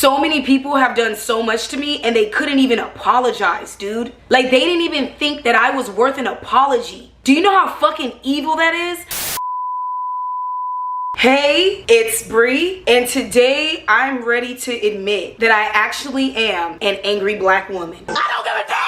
So many people have done so much to me and they couldn't even apologize, dude. Like, they didn't even think that I was worth an apology. Do you know how fucking evil that is? Hey, it's Bri, and today I'm ready to admit that I actually am an angry black woman. I don't give a damn!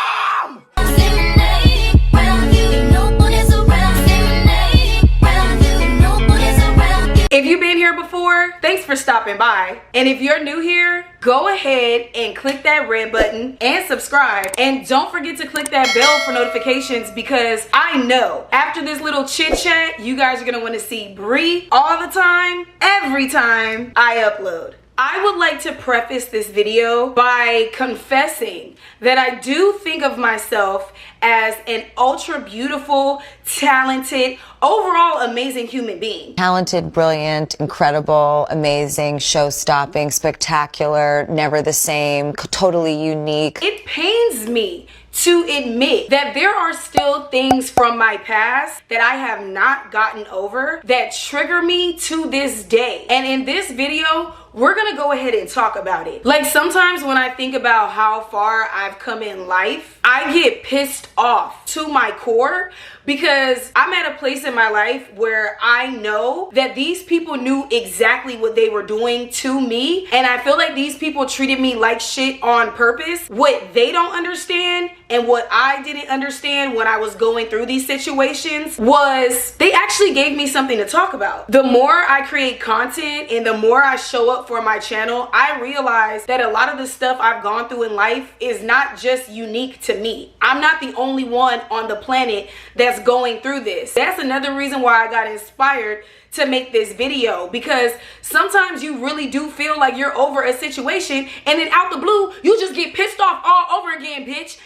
If you've been here before, thanks for stopping by. And if you're new here, go ahead and click that red button and subscribe. And don't forget to click that bell for notifications, because I know after this little chit chat, you guys are gonna wanna see Bri all the time, every time I upload. I would like to preface this video by confessing that I do think of myself as an ultra beautiful, talented, overall amazing human being. Talented, brilliant, incredible, amazing, show-stopping, spectacular, never the same, totally unique. It pains me to admit that there are still things from my past that I have not gotten over that trigger me to this day. And in this video, we're gonna go ahead and talk about it. Like, sometimes when I think about how far I've come in life, I get pissed off to my core, because I'm at a place in my life where I know that these people knew exactly what they were doing to me, and I feel like these people treated me like shit on purpose. What they don't understand, and what I didn't understand when I was going through these situations, was they actually gave me something to talk about. The more I create content and the more I show up for my channel, I realize that a lot of the stuff I've gone through in life is not just unique to me. I'm not the only one on the planet that's going through this. That's another reason why I got inspired to make this video, because sometimes you really do feel like you're over a situation, and then out the blue you just get pissed off all over again, bitch.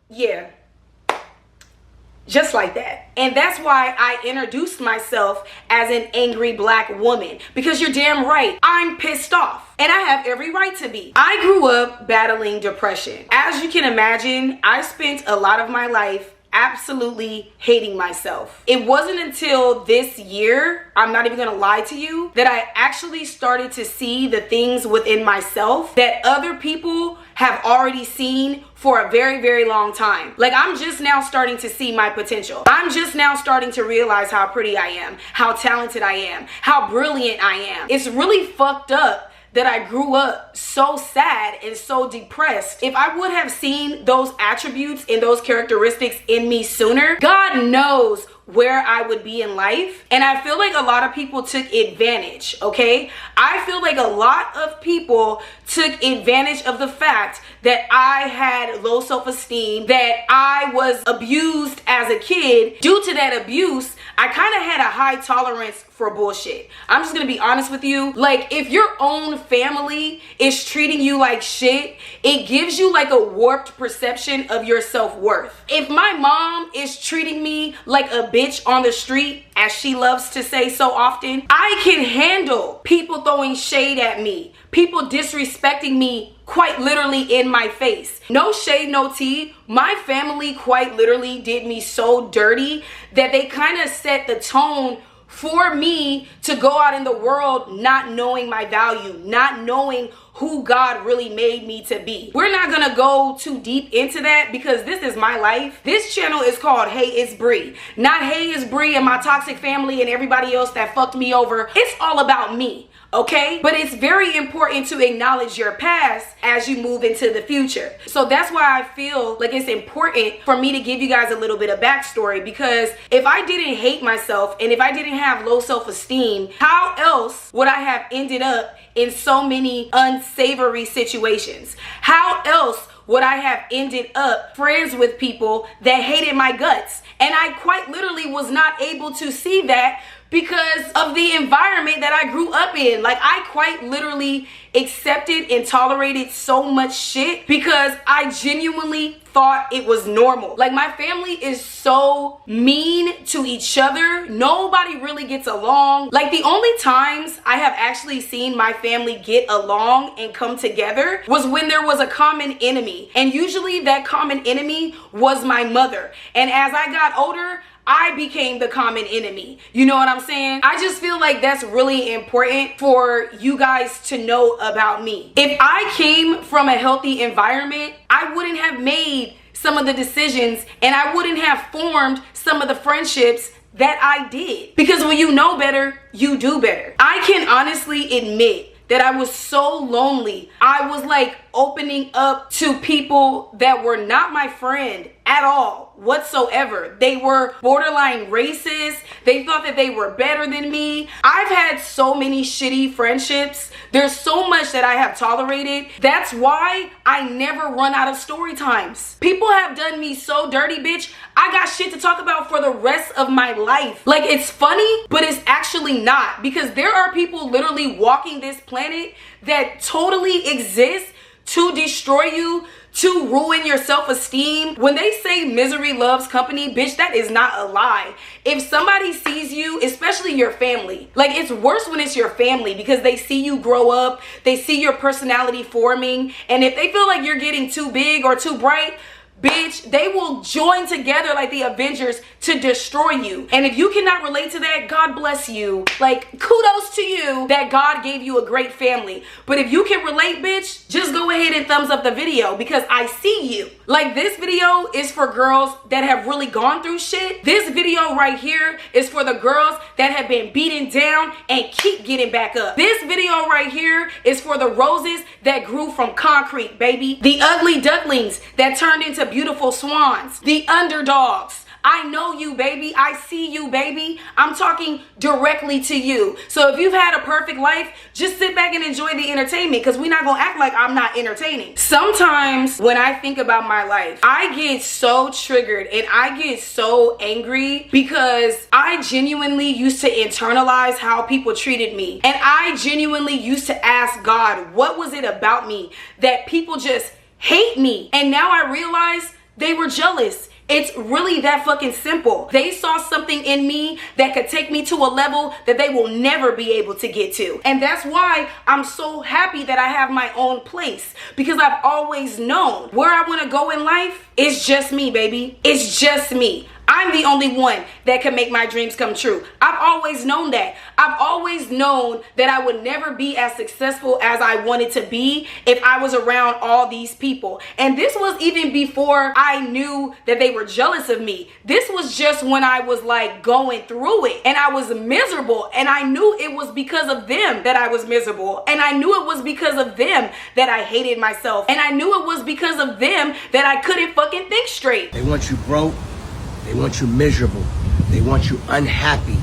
Yeah, just like that. And that's why I introduced myself as an angry black woman, because you're damn right, I'm pissed off, and I have every right to be. I grew up battling depression. As you can imagine, I spent a lot of my life absolutely hating myself. It wasn't until this year, I'm not even gonna lie to you, that I actually started to see the things within myself that other people have already seen for a very, very long time. Like, I'm just now starting to see my potential. I'm just now starting to realize how pretty I am, how talented I am, how brilliant I am. It's really fucked up that I grew up so sad and so depressed. If I would have seen those attributes and those characteristics in me sooner, God knows where I would be in life. And I feel like a lot of people took advantage, okay? I feel like a lot of people took advantage of the fact that I had low self-esteem, that I was abused as a kid. Due to that abuse, I kind of had a high tolerance for bullshit. I'm just gonna be honest with you. Like, if your own family is treating you like shit, it gives you like a warped perception of your self-worth. If my mom is treating me like a bitch on the street, as she loves to say so often, I can handle people throwing shade at me, people disrespecting me quite literally in my face. No shade, no tea. My family quite literally did me so dirty that they kind of set the tone for me to go out in the world not knowing my value, not knowing who God really made me to be. We're not gonna go too deep into that, because this is my life. This channel is called Hey It's Bri, not Hey It's Bri and my toxic family and everybody else that fucked me over. It's all about me, okay? But it's very important to acknowledge your past as you move into the future. So that's why I feel like it's important for me to give you guys a little bit of backstory, because if I didn't hate myself and if I didn't have low self-esteem, how else would I have ended up in so many unsavory situations? How else would I have ended up friends with people that hated my guts? And I quite literally was not able to see that because of the environment that I grew up in. Like, I quite literally accepted and tolerated so much shit because I genuinely thought it was normal. Like, my family is so mean to each other. Nobody really gets along. Like, the only times I have actually seen my family get along and come together was when there was a common enemy. And usually that common enemy was my mother. And as I got older, I became the common enemy. You know what I'm saying? I just feel like that's really important for you guys to know about me. If I came from a healthy environment, I wouldn't have made some of the decisions and I wouldn't have formed some of the friendships that I did. Because when you know better, you do better. I can honestly admit that I was so lonely. I was like opening up to people that were not my friend at all whatsoever. They were borderline racist. They thought that they were better than me. I've had so many shitty friendships. There's so much that I have tolerated. That's why I never run out of story times. People have done me so dirty, bitch. I got shit to talk about for the rest of my life. Like, it's funny, but it's actually not, because there are people literally walking this planet that totally exist to destroy you, to ruin your self-esteem. When they say misery loves company, bitch, that is not a lie. If somebody sees you, especially your family, like, it's worse when it's your family, because they see you grow up, they see your personality forming, and if they feel like you're getting too big or too bright, bitch, they will join together like the Avengers to destroy you. And if you cannot relate to that, God bless you. Like, kudos to you that God gave you a great family. But if you can relate, bitch, just go ahead and thumbs up the video, because I see you. Like, this video is for girls that have really gone through shit. This video right here is for the girls that have been beaten down and keep getting back up. This video right here is for the roses that grew from concrete, baby. The ugly ducklings that turned into beautiful swans. The underdogs. I know you, baby. I see you, baby. I'm talking directly to you. So if you've had a perfect life, just sit back and enjoy the entertainment, because we're not gonna act like I'm not entertaining. Sometimes when I think about my life, I get so triggered and I get so angry because I genuinely used to internalize how people treated me. And I genuinely used to ask God, what was it about me that people just hate me? And now I realize they were jealous. It's really that fucking simple. They saw something in me that could take me to a level that they will never be able to get to. And that's why I'm so happy that I have my own place, because I've always known where I want to go in life. It's just me, baby. It's just me. I'm the only one that can make my dreams come true. I've always known that. I've always known that I would never be as successful as I wanted to be if I was around all these people. And this was even before I knew that they were jealous of me. This was just when I was like going through it and I was miserable, and I knew it was because of them that I was miserable, and I knew it was because of them that I hated myself, and I knew it was because of them that I couldn't fucking think straight. They want you broke. They want you miserable. They want you unhappy.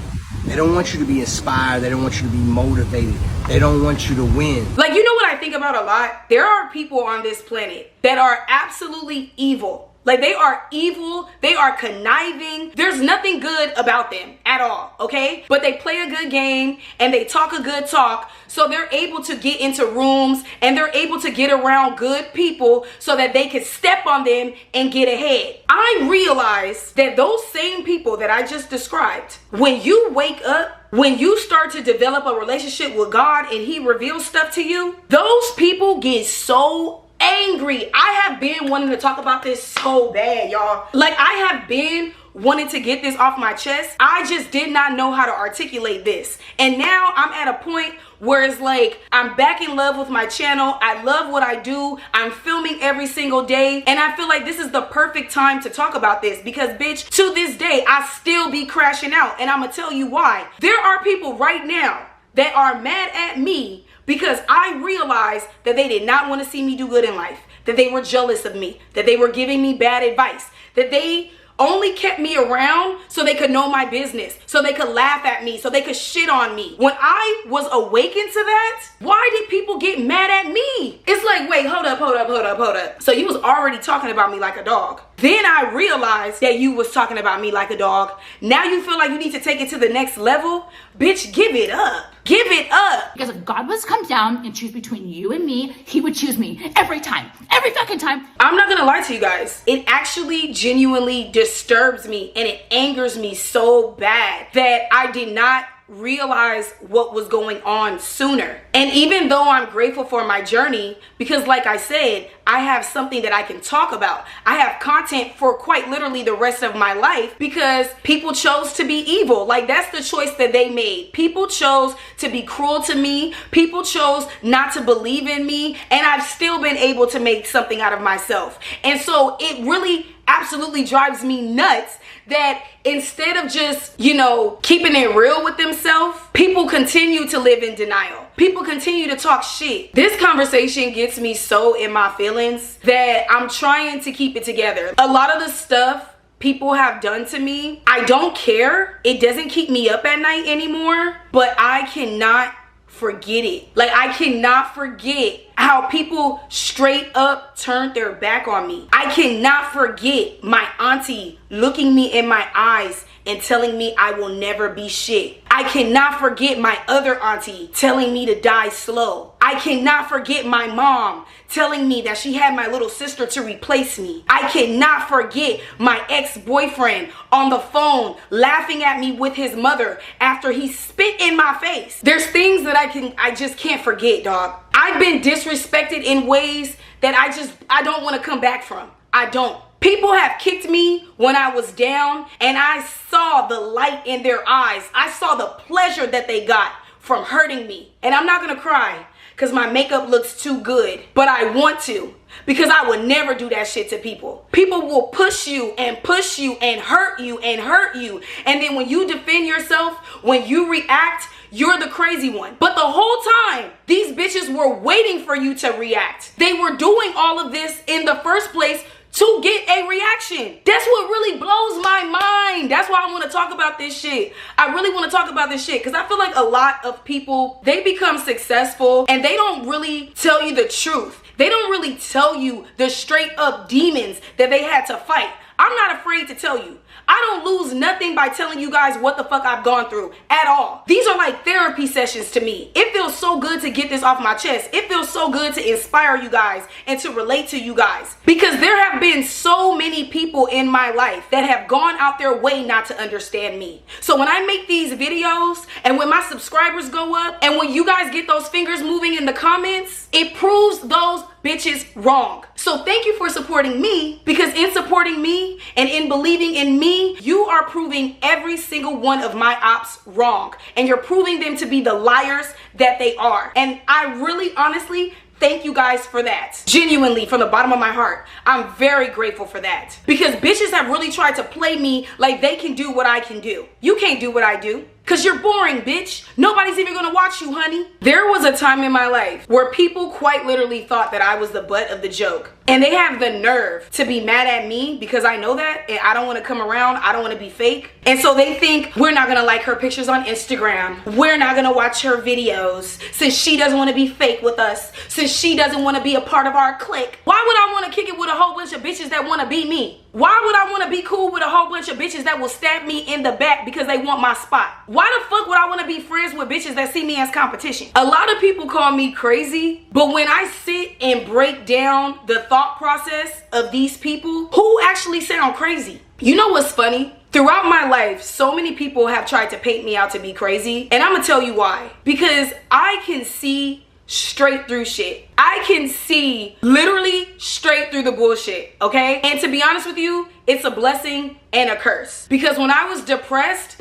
They don't want you to be inspired. They don't want you to be motivated. They don't want you to win. Like, you know what I think about a lot? There are people on this planet that are absolutely evil. Like, they are evil, they are conniving. There's nothing good about them at all, okay? But they play a good game and they talk a good talk, so they're able to get into rooms and they're able to get around good people so that they can step on them and get ahead. I realize that those same people that I just described, when you wake up, when you start to develop a relationship with God and He reveals stuff to you, those people get so angry. I have been wanting to talk about this so bad, y'all. Like, I have been wanting to get this off my chest. I just did not know how to articulate this. And now I'm at a point where it's like, I'm back in love with my channel. I love what I do. I'm filming every single day. And I feel like this is the perfect time to talk about this, because bitch, to this day, I still be crashing out. And I'm gonna tell you why. There are people right now that are mad at me because I realized that they did not want to see me do good in life, that they were jealous of me, that they were giving me bad advice, that they only kept me around so they could know my business, so they could laugh at me, so they could shit on me. When I was awakened to that, why did people get mad at me? It's like, wait, hold up. So you was already talking about me like a dog. Then I realized that you was talking about me like a dog. Now you feel like you need to take it to the next level? Bitch, give it up. Give it up. Because if God was to come down and choose between you and me, He would choose me every time. Every fucking time. I'm not gonna lie to you guys. It actually genuinely disturbs me and it angers me so bad that I did not realized what was going on sooner. And even though I'm grateful for my journey, because like I said, I have something that I can talk about. I have content for quite literally the rest of my life because people chose to be evil. Like, that's the choice that they made. People chose to be cruel to me. People chose not to believe in me. And I've still been able to make something out of myself. And so it really absolutely drives me nuts that instead of just, keeping it real with themselves, people continue to live in denial. People continue to talk shit. This conversation gets me so in my feelings that I'm trying to keep it together. A lot of the stuff people have done to me, I don't care. It doesn't keep me up at night anymore, but I cannot forget it. Like, I cannot forget how people straight up turned their back on me. I cannot forget my auntie looking me in my eyes and telling me I will never be shit. I cannot forget my other auntie telling me to die slow. I cannot forget my mom telling me that she had my little sister to replace me. I cannot forget my ex-boyfriend on the phone laughing at me with his mother after he spit in my face. There's things that I just can't forget, dog. I've been disrespected in ways that I don't want to come back from. I don't. People have kicked me when I was down, and I saw the light in their eyes. I saw the pleasure that they got from hurting me. And I'm not gonna cry because my makeup looks too good, but I want to, because I would never do that shit to people. People will push you and hurt you and hurt you. And then when you defend yourself, when you react, you're the crazy one. But the whole time, these bitches were waiting for you to react. They were doing all of this in the first place to get a reaction. That's what really blows my mind. That's why I want to talk about this shit. I really want to talk about this shit because I feel like a lot of people, they become successful and they don't really tell you the truth. They don't really tell you the straight up demons that they had to fight. I'm not afraid to tell you. I don't lose nothing by telling you guys what the fuck I've gone through at all. These are like therapy sessions to me. It feels so good to get this off my chest. It feels so good to inspire you guys and to relate to you guys, because there have been so many people in my life that have gone out their way not to understand me. So when I make these videos and when my subscribers go up and when you guys get those fingers moving in the comments, it proves those bitches wrong. So thank you for supporting me, because in supporting me and in believing in me, you are proving every single one of my ops wrong, and you're proving them to be the liars that they are. And I really honestly thank you guys for that. Genuinely, from the bottom of my heart, I'm very grateful for that, because bitches have really tried to play me like they can do what I can do. You can't do what I do. Cause you're boring, bitch. Nobody's even gonna watch you, honey. There was a time in my life where people quite literally thought that I was the butt of the joke. And they have the nerve to be mad at me because I know that and I don't wanna come around, I don't wanna be fake. And so they think we're not gonna like her pictures on Instagram. We're not gonna watch her videos since she doesn't wanna be fake with us, since she doesn't wanna be a part of our clique. Why would I wanna kick it with a whole bunch of bitches that wanna be me? Why would I wanna be cool with a whole bunch of bitches that will stab me in the back because they want my spot? Why the fuck would I want to be friends with bitches that see me as competition? A lot of people call me crazy, but when I sit and break down the thought process of these people who actually sound crazy, you know what's funny? Throughout my life, so many people have tried to paint me out to be crazy, and I'm gonna tell you why. Because I can see straight through shit. I can see literally straight through the bullshit, okay? And to be honest with you, it's a blessing and a curse. Because when I was depressed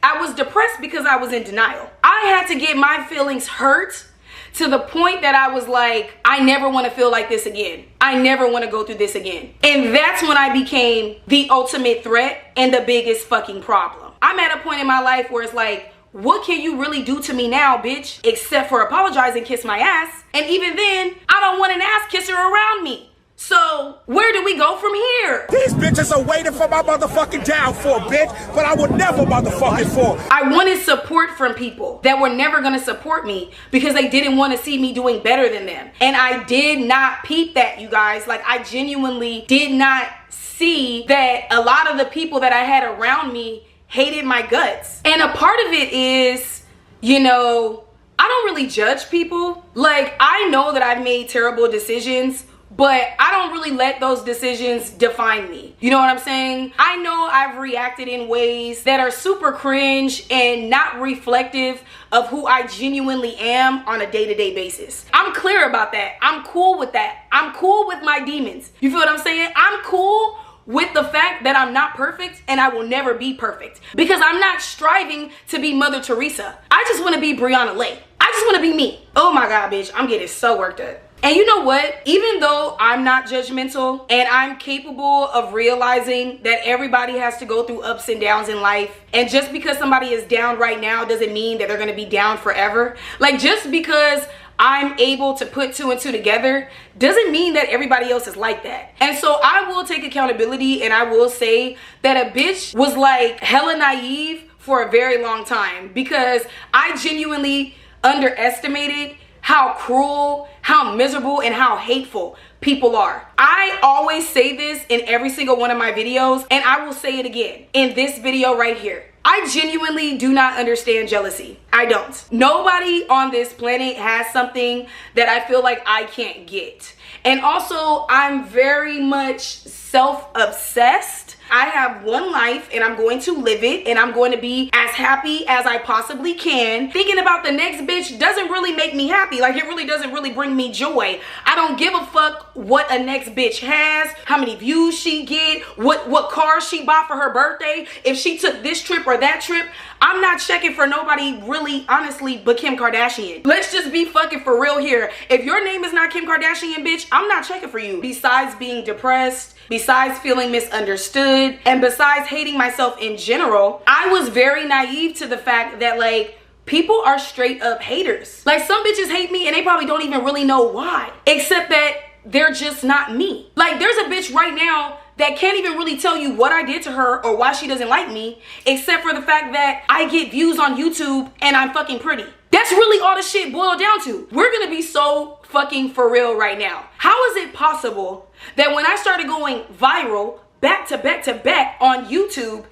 because I was in denial. I had to get my feelings hurt to the point that I was like, I never want to feel like this again. I never want to go through this again. And that's when I became the ultimate threat and the biggest fucking problem. I'm at a point in my life where it's like, what can you really do to me now, bitch? Except for apologize and kiss my ass. And even then, I don't want an ass kisser around me. So where do we go from here? These bitches are waiting for my motherfucking downfall, bitch. But I would never motherfucking fall. I wanted support from people that were never gonna support me because they didn't want to see me doing better than them. And I did not peep that, you guys. Like, I genuinely did not see that a lot of the people that I had around me hated my guts. And a part of it is, I don't really judge people. Like, I know that I've made terrible decisions but I don't really let those decisions define me. You know what I'm saying? I know I've reacted in ways that are super cringe and not reflective of who I genuinely am on a day-to-day basis. I'm clear about that. I'm cool with that. I'm cool with my demons. You feel what I'm saying? I'm cool with the fact that I'm not perfect and I will never be perfect, because I'm not striving to be Mother Teresa. I just want to be Brianna Lay. I just want to be me. Oh my God, bitch, I'm getting so worked up. And you know what? Even though I'm not judgmental and I'm capable of realizing that everybody has to go through ups and downs in life, and just because somebody is down right now doesn't mean that they're going to be down forever. Like, just because I'm able to put two and two together doesn't mean that everybody else is like that. And so I will take accountability, and I will say that a bitch was like hella naive for a very long time, because I genuinely underestimated how cruel, how miserable, and how hateful people are. I always say this in every single one of my videos, and I will say it again in this video right here. I genuinely do not understand jealousy. I don't. Nobody on this planet has something that I feel like I can't get. And also, I'm very much self-obsessed. I have one life and I'm going to live it, and I'm going to be as happy as I possibly can. Thinking about the next bitch doesn't really make me happy. Like, it really doesn't really bring me joy. I don't give a fuck what a next bitch has, how many views she get, what car she bought for her birthday, if she took this trip or that trip. I'm not checking for nobody really, honestly, but Kim Kardashian. Let's just be fucking for real here. If your name is not Kim Kardashian, bitch, I'm not checking for you. Besides being depressed, besides feeling misunderstood, and besides hating myself in general, I was very naive to the fact that, like, people are straight up haters. Like, some bitches hate me and they probably don't even really know why, except that they're just not me. Like, there's a bitch right now that can't even really tell you what I did to her or why she doesn't like me, except for the fact that I get views on YouTube and I'm fucking pretty. That's really all the shit boiled down to. We're gonna be so fucking for real right now. How is it possible that when I started going viral back to back to back on YouTube,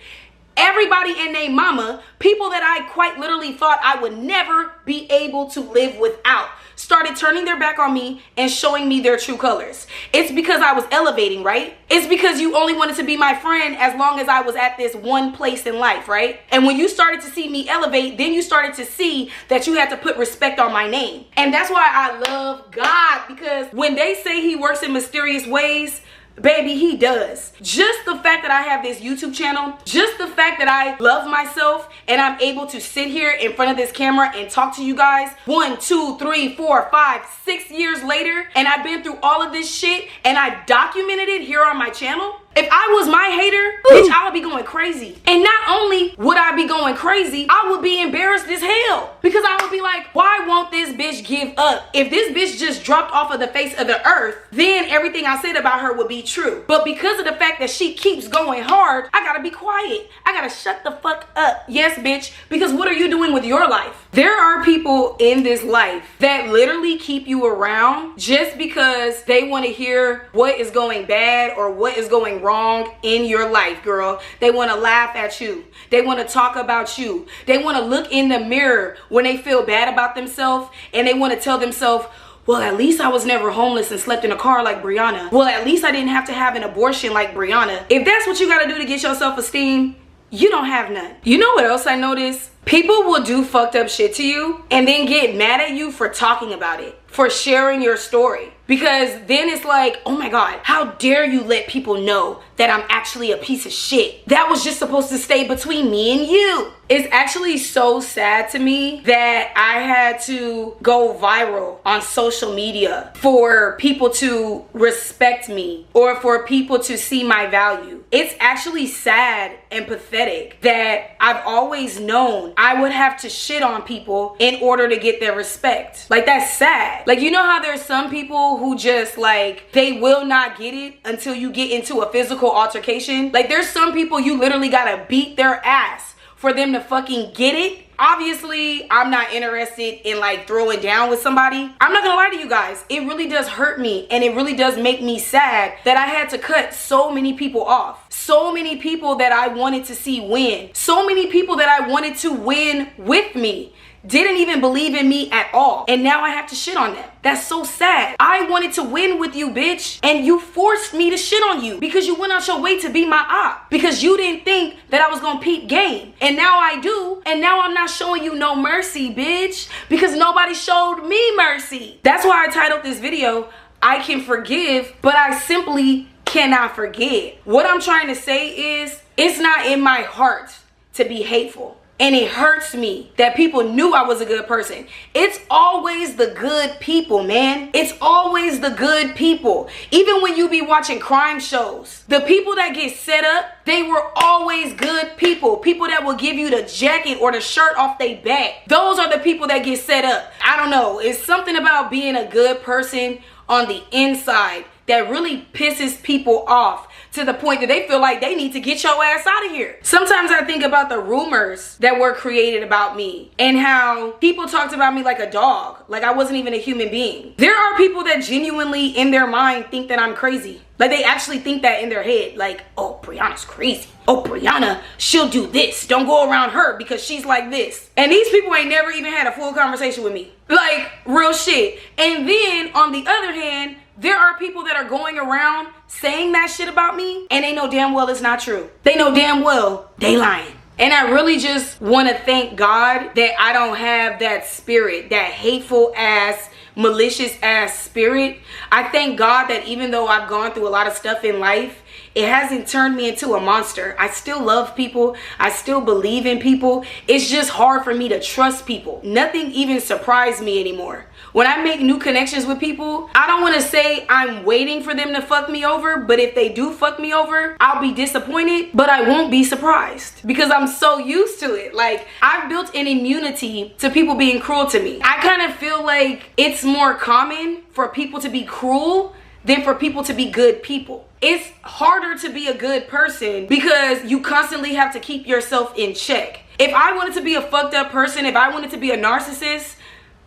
everybody and their mama, people that I quite literally thought I would never be able to live without, started turning their back on me and showing me their true colors? It's because I was elevating, right? It's because you only wanted to be my friend as long as I was at this one place in life, right? And when you started to see me elevate, then you started to see that you had to put respect on my name. And that's why I love God, because when they say he works in mysterious ways, baby, he does. Just the fact that I have this YouTube channel, just the fact that I love myself and I'm able to sit here in front of this camera and talk to you guys 1, 2, 3, 4, 5, 6 years later, and I've been through all of this shit and I documented it here on my channel. If I was my hater, bitch, I would be going crazy. And not only would I be going crazy, I would be embarrassed as hell, because I would be like, why won't this bitch give up? If this bitch just dropped off of the face of the earth, then everything I said about her would be true. But because of the fact that she keeps going hard, I gotta be quiet. I gotta shut the fuck up. Yes, bitch, because what are you doing with your life? There are people in this life that literally keep you around just because they want to hear what is going bad or what is going wrong in your life, girl. They want to laugh at you. They want to talk about you. They want to look in the mirror when they feel bad about themselves, and they want to tell themselves, well, at least I was never homeless and slept in a car like Brianna. Well, at least I didn't have to have an abortion like Brianna. If that's what you got to do to get your self-esteem, you don't have none. You know what else I noticed? People will do fucked up shit to you and then get mad at you for talking about it, for sharing your story. Because then it's like, oh my God, how dare you let people know that I'm actually a piece of shit? That was just supposed to stay between me and you. It's actually so sad to me that I had to go viral on social media for people to respect me or for people to see my value. It's actually sad and pathetic that I've always known I would have to shit on people in order to get their respect. Like, that's sad. Like, you know how there's some people who just, like, they will not get it until you get into a physical altercation? Like, there's some people you literally gotta beat their ass for them to fucking get it. Obviously, I'm not interested in, like, throwing down with somebody. I'm not gonna lie to you guys. It really does hurt me, and it really does make me sad that I had to cut so many people off. So many people that I wanted to see win. So many people that I wanted to win with me didn't even believe in me at all. And now I have to shit on them. That's so sad. I wanted to win with you, bitch. And you forced me to shit on you because you went out your way to be my op. Because you didn't think that I was gonna peep game. And now I do. And now I'm not showing you no mercy, bitch. Because nobody showed me mercy. That's why I titled this video, I can forgive, but I simply cannot forget. What I'm trying to say is, it's not in my heart to be hateful. And it hurts me that people knew I was a good person. It's always the good people, man. It's always the good people. Even when you be watching crime shows, the people that get set up, they were always good people. People that will give you the jacket or the shirt off their back. Those are the people that get set up. I don't know. It's something about being a good person on the inside that really pisses people off to the point that they feel like they need to get your ass out of here. Sometimes I think about the rumors that were created about me and how people talked about me like a dog, like I wasn't even a human being. There are people that genuinely in their mind think that I'm crazy. Like they actually think that in their head, like, oh, Brianna's crazy. Oh, Brianna, she'll do this. Don't go around her because she's like this. And these people ain't never even had a full conversation with me. Like, real shit. And then on the other hand, there are people that are going around saying that shit about me and they know damn well it's not true. They know damn well they lying. And I really just want to thank God that I don't have that spirit, that hateful ass, malicious ass spirit. I thank God that even though I've gone through a lot of stuff in life, it hasn't turned me into a monster. I still love people. I still believe in people. It's just hard for me to trust people. Nothing even surprised me anymore. When I make new connections with people, I don't want to say I'm waiting for them to fuck me over, but if they do fuck me over, I'll be disappointed, but I won't be surprised because I'm so used to it. Like, I've built an immunity to people being cruel to me. I kind of feel like it's more common for people to be cruel than for people to be good people. It's harder to be a good person because you constantly have to keep yourself in check. If I wanted to be a fucked up person, if I wanted to be a narcissist,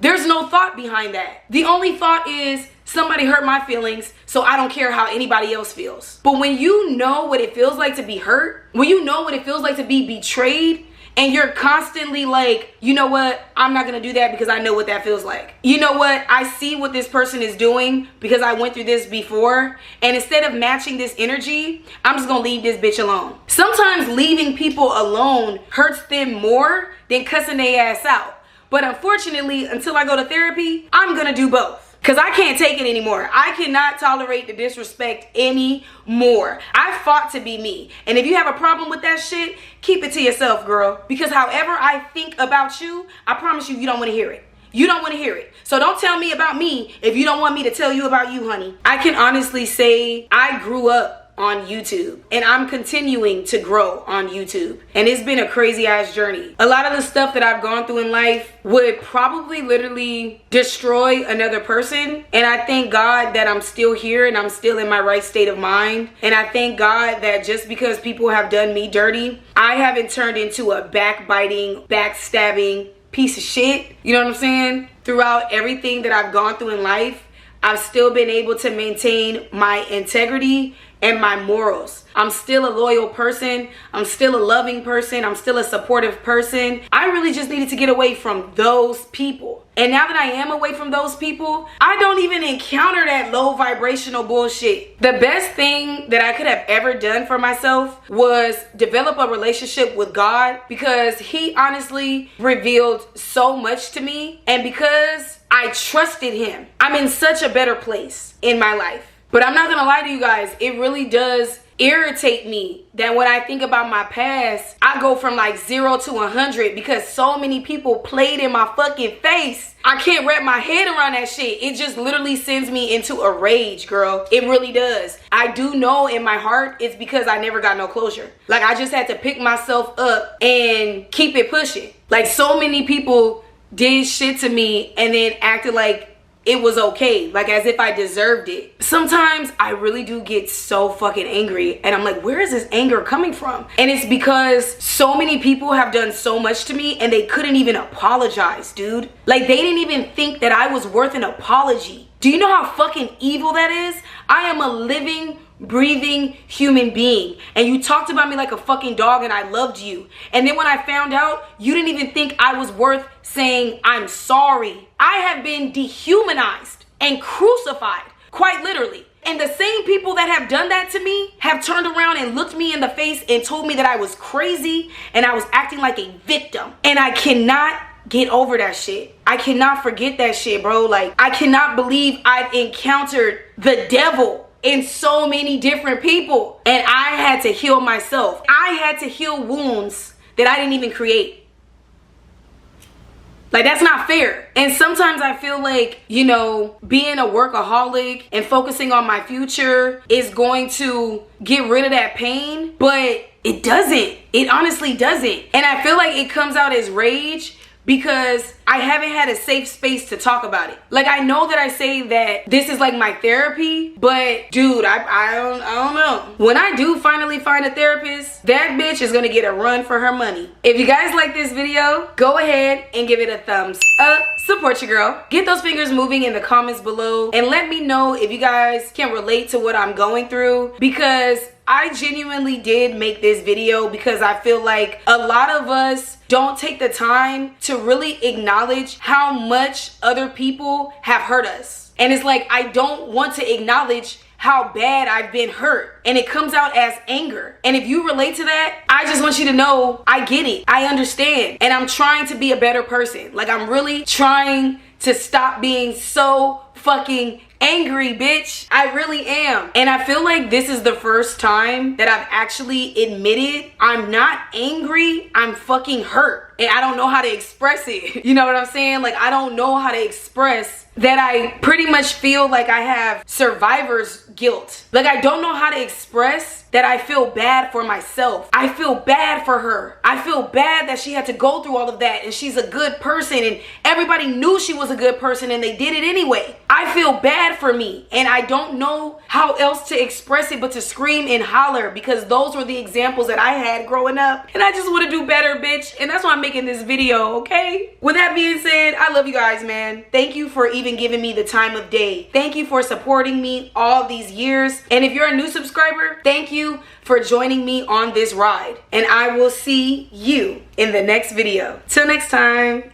there's no thought behind that. The only thought is somebody hurt my feelings, so I don't care how anybody else feels. But when you know what it feels like to be hurt, when you know what it feels like to be betrayed, and you're constantly like, you know what, I'm not gonna do that because I know what that feels like. You know what, I see what this person is doing because I went through this before, and instead of matching this energy, I'm just gonna leave this bitch alone. Sometimes leaving people alone hurts them more than cussing their ass out. But unfortunately, until I go to therapy, I'm gonna do both. Because I can't take it anymore. I cannot tolerate the disrespect anymore. I fought to be me. And if you have a problem with that shit, keep it to yourself, girl. Because however I think about you, I promise you, you don't want to hear it. You don't want to hear it. So don't tell me about me if you don't want me to tell you about you, honey. I can honestly say I grew up on YouTube and I'm continuing to grow on YouTube, and it's been a crazy ass journey. A lot of the stuff that I've gone through in life would probably literally destroy another person, and I thank God that I'm still here and I'm still in my right state of mind. And I thank God that just because people have done me dirty, I haven't turned into a backbiting, backstabbing piece of shit. You know what I'm saying? Throughout everything that I've gone through in life, I've still been able to maintain my integrity and my morals. I'm still a loyal person. I'm still a loving person. I'm still a supportive person. I really just needed to get away from those people. And now that I am away from those people, I don't even encounter that low vibrational bullshit. The best thing that I could have ever done for myself was develop a relationship with God, because He honestly revealed so much to me. And because I trusted Him, I'm in such a better place in my life. But I'm not gonna lie to you guys, it really does irritate me that when I think about my past, I go from like 0 to 100 because so many people played in my fucking face. I can't wrap my head around that shit. It just literally sends me into a rage, girl. It really does. I do know in my heart it's because I never got no closure. Like, I just had to pick myself up and keep it pushing. Like, so many people did shit to me and then acted like it was okay, like as if I deserved it. Sometimes I really do get so fucking angry and I'm like, where is this anger coming from? And it's because so many people have done so much to me and they couldn't even apologize, dude. Like, they didn't even think that I was worth an apology. Do you know how fucking evil that is? I am a living, breathing human being, and you talked about me like a fucking dog and I loved you. And then when I found out, you didn't even think I was worth saying I'm sorry. I have been dehumanized and crucified, quite literally. And the same people that have done that to me have turned around and looked me in the face and told me that I was crazy and I was acting like a victim. And I cannot get over that shit. I cannot forget that shit, bro. Like, I cannot believe I've encountered the devil in so many different people. And I had to heal myself. I had to heal wounds that I didn't even create. Like, that's not fair. And sometimes I feel like, you know, being a workaholic and focusing on my future is going to get rid of that pain, but it doesn't. It honestly doesn't. And I feel like it comes out as rage because I haven't had a safe space to talk about it. Like, I know that I say that this is like my therapy, but dude, I don't know. When I do finally find a therapist, that bitch is gonna get a run for her money. If you guys like this video, go ahead and give it a thumbs up. Support your girl. Get those fingers moving in the comments below and let me know if you guys can relate to what I'm going through, because I genuinely did make this video because I feel like a lot of us don't take the time to really acknowledge how much other people have hurt us. And it's like, I don't want to acknowledge how bad I've been hurt, and it comes out as anger. And if you relate to that, I just want you to know I get it. I understand, and I'm trying to be a better person. Like, I'm really trying to stop being so fucking angry, bitch. I really am. And I feel like this is the first time that I've actually admitted I'm not angry, I'm fucking hurt. And I don't know how to express it. You know what I'm saying? Like, I don't know how to express that I pretty much feel like I have survivor's guilt. Like, I don't know how to express that I feel bad for myself. I feel bad for her. I feel bad that she had to go through all of that, and she's a good person, and everybody knew she was a good person and they did it anyway. I feel bad for me, and I don't know how else to express it but to scream and holler, because those were the examples that I had growing up, and I just want to do better, bitch. And that's why I'm making this video, okay? With that being said, I love you guys, man. Thank you for even giving me the time of day. Thank you for supporting me all these years. And if you're a new subscriber, thank you for joining me on this ride. And I will see you in the next video. Till next time.